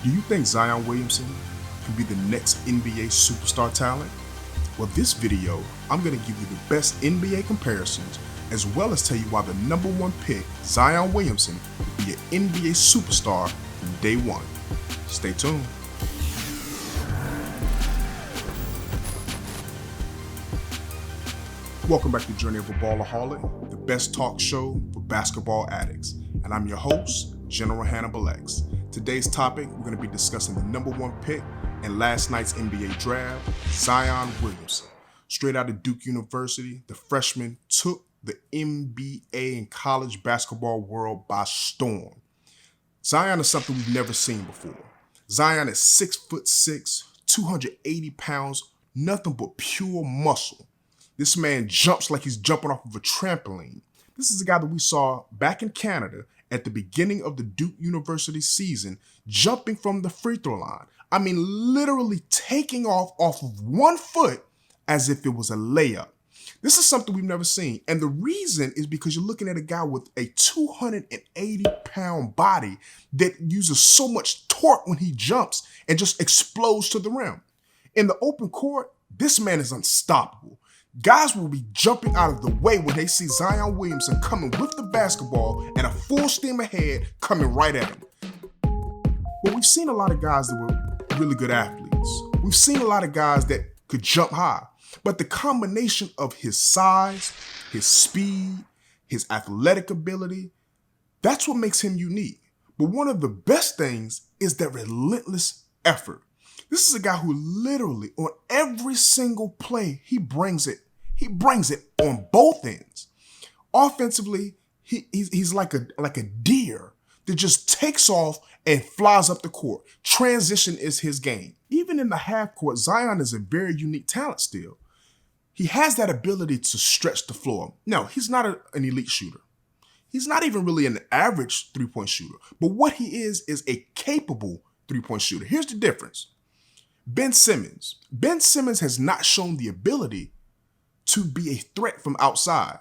Do you think Zion Williamson can be the next NBA superstar talent? Well, this video, I'm going to give you the best NBA comparisons, as well as tell you why the number one pick, Zion Williamson, will be an NBA superstar from day one. Stay tuned. Welcome back to Journey of a Ballaholic, the best talk show for basketball addicts. And I'm your host, General Hannibal X. Today's topic, we're going to be discussing the number one pick in last night's NBA draft, Zion Williamson. Straight out of Duke University, the freshman took the NBA and college basketball world by storm. Zion is something we've never seen before. Zion is 6'6", 280 pounds, nothing but pure muscle. This man jumps like he's jumping off of a trampoline. This is a guy that we saw back in Canada at the beginning of the Duke University season, jumping from the free throw line. I mean, literally taking off of 1 foot as if it was a layup. This is something we've never seen. And the reason is because you're looking at a guy with a 280-pound body that uses so much torque when he jumps and just explodes to the rim. In the open court, this man is unstoppable. Guys will be jumping out of the way when they see Zion Williamson coming with the basketball and a full steam ahead coming right at him. But we've seen a lot of guys that were really good athletes. We've seen a lot of guys that could jump high. But the combination of his size, his speed, his athletic ability, that's what makes him unique. But one of the best things is that relentless effort. This is a guy who literally, on every single play, he brings it. He brings it on both ends. Offensively, he's like a deer that just takes off and flies up the court. Transition is his game. Even in the half court, Zion is a very unique talent still. He has that ability to stretch the floor. No, he's not an elite shooter. He's not even really an average three-point shooter. But what he is a capable three-point shooter. Here's the difference. Ben Simmons has not shown the ability to be a threat from outside.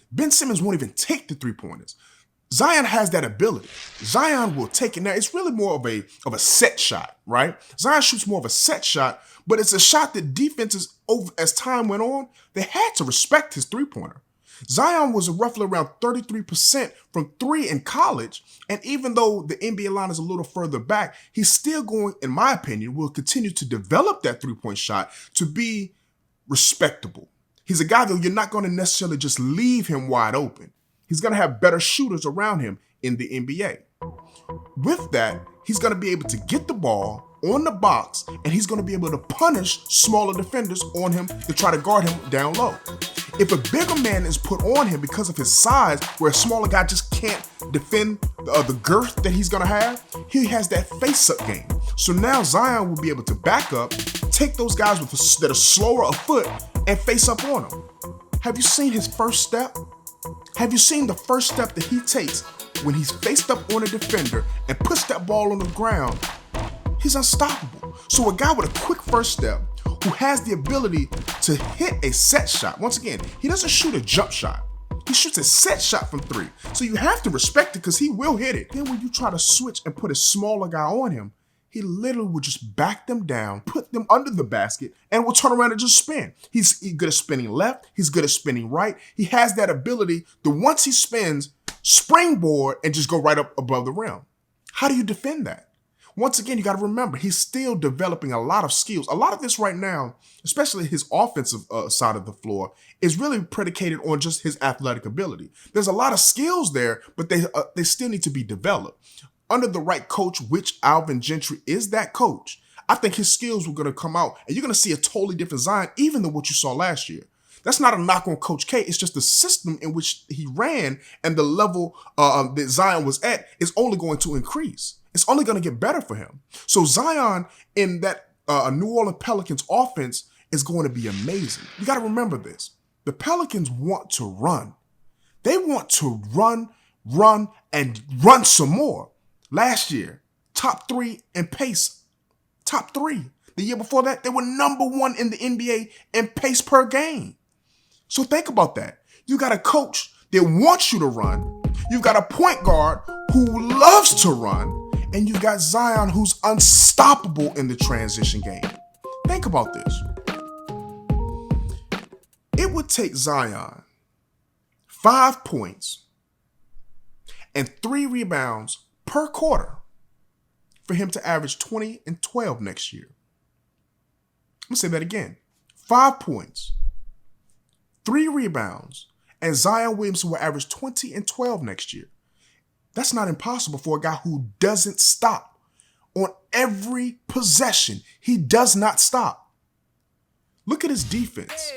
Ben Simmons won't even take the three-pointers. Zion has that ability. Zion will take it. Now, it's really more of a set shot, right? Zion shoots more of a set shot, but it's a shot that defenses, as time went on, they had to respect his three-pointer. Zion was roughly around 33% from three in college, and even though the NBA line is a little further back, he's still going, in my opinion, will continue to develop that three-point shot to be respectable. He's a guy that you're not going to necessarily just leave him wide open. He's going to have better shooters around him in the NBA. With that, he's going to be able to get the ball on the box, and he's going to be able to punish smaller defenders on him to try to guard him down low. If a bigger man is put on him because of his size, where a smaller guy just can't defend the girth that he's going to have, he has that face-up game. So now Zion will be able to back up, take those guys that are slower of foot, and face up on him. Have you seen his first step? Have you seen the first step that he takes when he's faced up on a defender and puts that ball on the ground? He's unstoppable. So a guy with a quick first step who has the ability to hit a set shot. Once again, he doesn't shoot a jump shot. He shoots a set shot from three. So you have to respect it because he will hit it. Then when you try to switch and put a smaller guy on him, he literally will just back them down, put them under the basket, and will turn around and just spin. He's good at spinning left. He's good at spinning right. He has that ability to, once he spins, springboard and just go right up above the rim. How do you defend that? Once again, you got to remember, he's still developing a lot of skills. A lot of this right now, especially his offensive side of the floor, is really predicated on just his athletic ability. There's a lot of skills there, but they still need to be developed. Under the right coach, which Alvin Gentry is that coach, I think his skills were going to come out, and you're going to see a totally different Zion, even than what you saw last year. That's not a knock on Coach K. It's just the system in which he ran and the level that Zion was at is only going to increase. It's only going to get better for him. So Zion in that New Orleans Pelicans offense is going to be amazing. You got to remember this. The Pelicans want to run. They want to run, and run some more. Last year, top 3 in pace. Top 3. The year before that, they were number 1 in the NBA in pace per game. So think about that. You got a coach that wants you to run. You've got a point guard who loves to run. And you got Zion, who's unstoppable in the transition game. Think about this. It would take Zion 5 points and 3 rebounds per quarter for him to average 20 and 12 next year. I'm going to say that again. 5 points, 3 rebounds, and Zion Williamson will average 20 and 12 next year. That's not impossible for a guy who doesn't stop. On every possession, he does not stop. Look at his defense.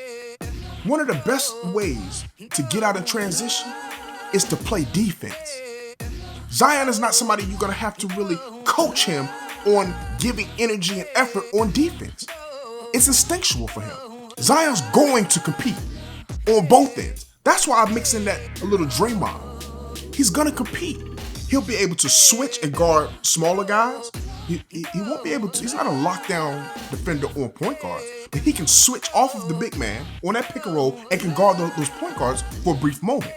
One of the best ways to get out of transition is to play defense. Zion is not somebody you're going to have to really coach him on giving energy and effort on defense. It's instinctual for him. Zion's going to compete on both ends. That's why I mix in that a little Draymond. He's going to compete. He'll be able to switch and guard smaller guys. He won't be able to. He's not a lockdown defender on point guards, but he can switch off of the big man on that pick and roll and can guard those point guards for a brief moment.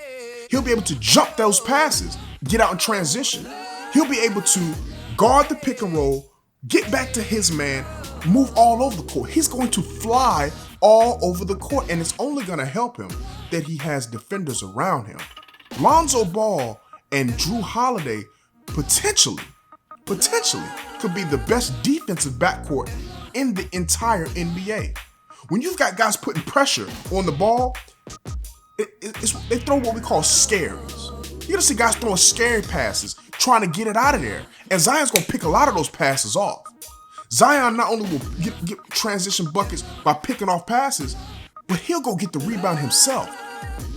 He'll be able to jump those passes, get out in transition. He'll be able to guard the pick and roll, get back to his man, move all over the court. He's going to fly all over the court, and it's only going to help him that he has defenders around him. Lonzo Ball and Drew Holiday potentially could be the best defensive backcourt in the entire NBA. When you've got guys putting pressure on the ball, they throw what we call scaries. You're gonna see guys throwing scary passes, trying to get it out of there. And Zion's gonna pick a lot of those passes off. Zion not only will get transition buckets by picking off passes, but he'll go get the rebound himself.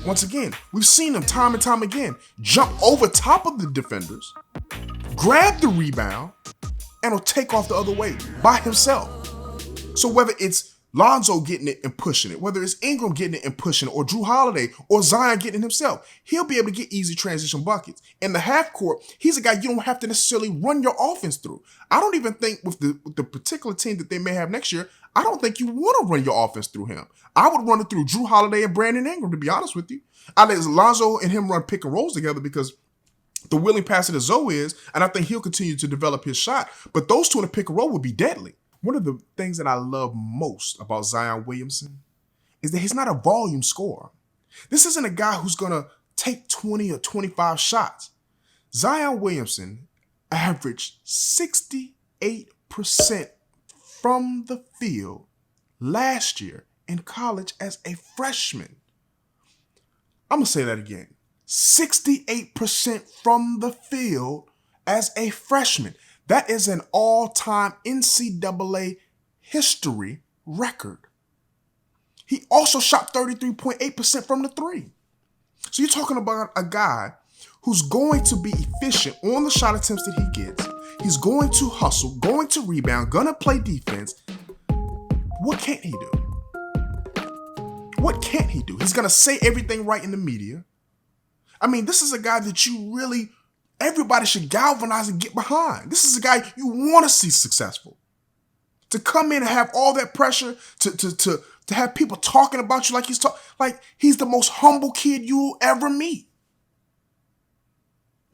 Once again, we've seen him time and time again jump over top of the defenders, grab the rebound, and he'll take off the other way by himself. So whether it's Lonzo getting it and pushing it, whether it's Ingram getting it and pushing it, or Drew Holiday, or Zion getting it himself, he'll be able to get easy transition buckets. In the half court, he's a guy you don't have to necessarily run your offense through. I don't even think with the particular team that they may have next year, I don't think you want to run your offense through him. I would run it through Drew Holiday and Brandon Ingram, to be honest with you. I let Lonzo and him run pick and rolls together because the willing passer that Zoe is, and I think he'll continue to develop his shot, but those two in a pick and roll would be deadly. One of the things that I love most about Zion Williamson is that he's not a volume scorer. This isn't a guy who's going to take 20 or 25 shots. Zion Williamson averaged 68% from the field last year in college as a freshman. I'm going to say that again. 68% from the field as a freshman. That is an all-time NCAA history record. He also shot 33.8% from the three. So you're talking about a guy who's going to be efficient on the shot attempts that he gets. He's going to hustle, going to rebound, going to play defense. What can't he do? What can't he do? He's going to say everything right in the media. I mean, this is a guy that everybody should galvanize and get behind. This is a guy you want to see successful. To come in and have all that pressure, to have people talking about you like he's the most humble kid you'll ever meet.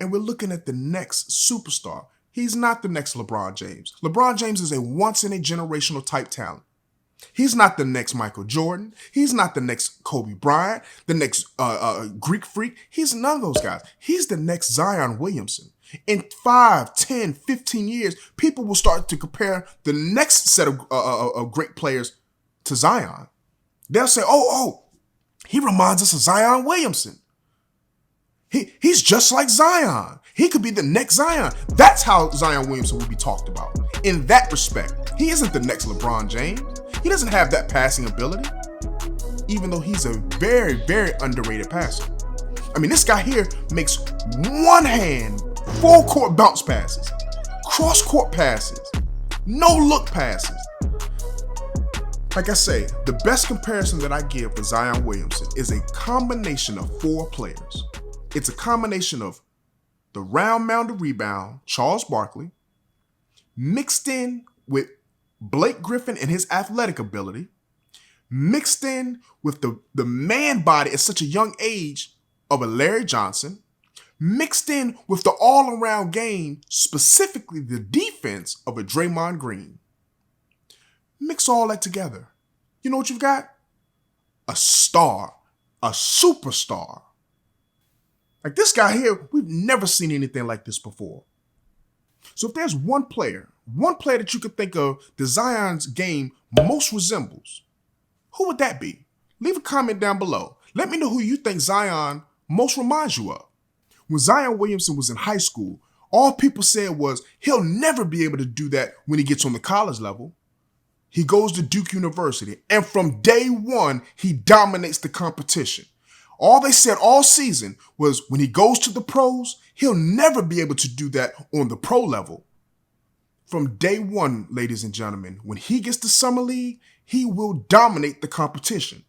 And we're looking at the next superstar. He's not the next LeBron James. LeBron James is a once-in-a-generational type talent. He's not the next Michael Jordan. He's not the next Kobe Bryant, the next Greek freak. He's none of those guys. He's the next Zion Williamson. In 5, 10, 15 years, people will start to compare the next set of great players to Zion. They'll say, oh, he reminds us of Zion Williamson. He's just like Zion. He could be the next Zion. That's how Zion Williamson will be talked about. In that respect, he isn't the next LeBron James. He doesn't have that passing ability, even though he's a very, very underrated passer. I mean, this guy here makes one-hand, full-court bounce passes, cross-court passes, no-look passes. Like I say, the best comparison that I give for Zion Williamson is a combination of 4 players. It's a combination of the round-mounded rebound, Charles Barkley, mixed in with Blake Griffin and his athletic ability, mixed in with the man body at such a young age of a Larry Johnson, mixed in with the all-around game, specifically the defense of a Draymond Green. Mix all that together. You know what you've got? A star, a superstar. Like this guy here, we've never seen anything like this before. So if there's one player that you could think of that Zion's game most resembles, who would that be? Leave a comment down below. Let me know who you think Zion most reminds you of. When Zion Williamson was in high school, all people said was he'll never be able to do that when he gets on the college level. He goes to Duke University, and from day one, he dominates the competition. All they said all season was when he goes to the pros, he'll never be able to do that on the pro level. From day one, ladies and gentlemen, when he gets to Summer League, he will dominate the competition.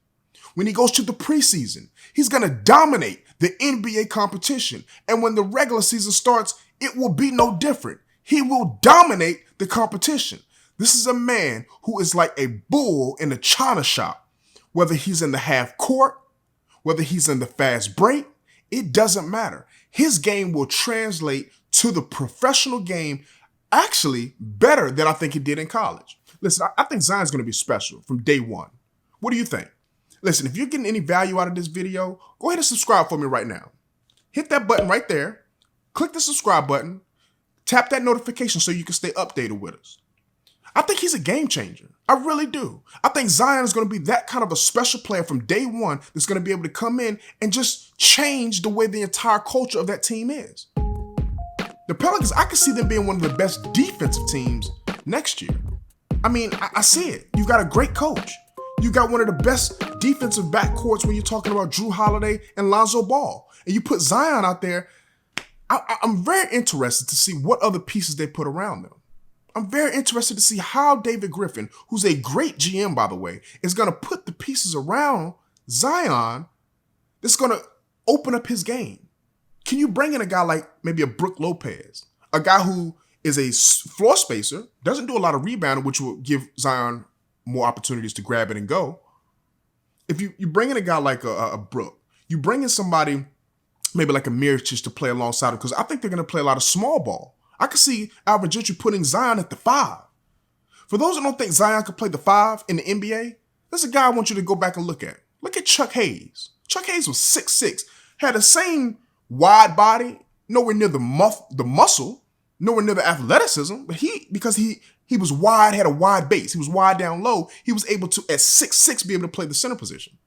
When he goes to the preseason, he's going to dominate the NBA competition. And when the regular season starts, it will be no different. He will dominate the competition. This is a man who is like a bull in a china shop. Whether he's in the half court, whether he's in the fast break, it doesn't matter. His game will translate to the professional game actually better than I think it did in college. Listen, I think Zion's going to be special from day one. What do you think? Listen, if you're getting any value out of this video, go ahead and subscribe for me right now. Hit that button right there. Click the subscribe button. Tap that notification so you can stay updated with us. I think he's a game changer. I really do. I think Zion is going to be that kind of a special player from day one that's going to be able to come in and just change the way the entire culture of that team is. The Pelicans, I can see them being one of the best defensive teams next year. I mean, I see it. You've got a great coach. You got one of the best defensive backcourts when you're talking about Drew Holiday and Lonzo Ball. And you put Zion out there. I'm very interested to see what other pieces they put around them. I'm very interested to see how David Griffin, who's a great GM, by the way, is going to put the pieces around Zion that's going to open up his game. Can you bring in a guy like maybe a Brook Lopez, a guy who is a floor spacer, doesn't do a lot of rebounding, which will give Zion more opportunities to grab it and go. If you bring in a guy like a Brook, you bring in somebody maybe like a Mirotic to play alongside him, because I think they're going to play a lot of small ball. I could see Alvin Gentry putting Zion at the 5. For those who don't think Zion could play the 5 in the NBA, there's a guy I want you to go back and look at. Look at Chuck Hayes. Chuck Hayes was 6'6", had the same wide body, nowhere near the muscle, nowhere near the athleticism, but because he was wide, had a wide base, he was wide down low, he was able to, at 6'6", be able to play the center position.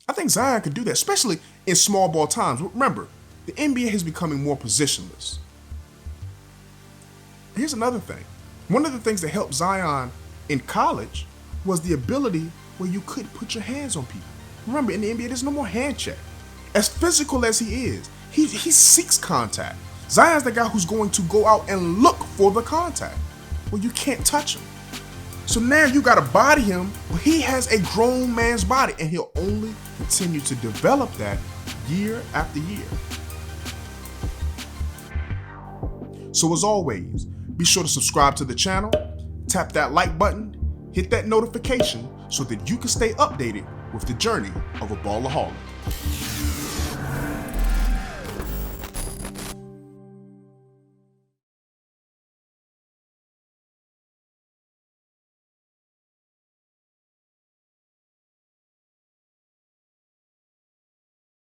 I think Zion could do that, especially in small ball times. Remember, the NBA is becoming more positionless. Here's another thing. One of the things that helped Zion in college was the ability where you could put your hands on people. Remember, in the NBA, there's no more hand check. As physical as he is, he seeks contact. Zion's the guy who's going to go out and look for the contact. Well, you can't touch him. So now you got to body him. Well, he has a grown man's body, and he'll only continue to develop that year after year. So as always, be sure to subscribe to the channel, tap that like button, hit that notification so that you can stay updated with the journey of a Ballaholic.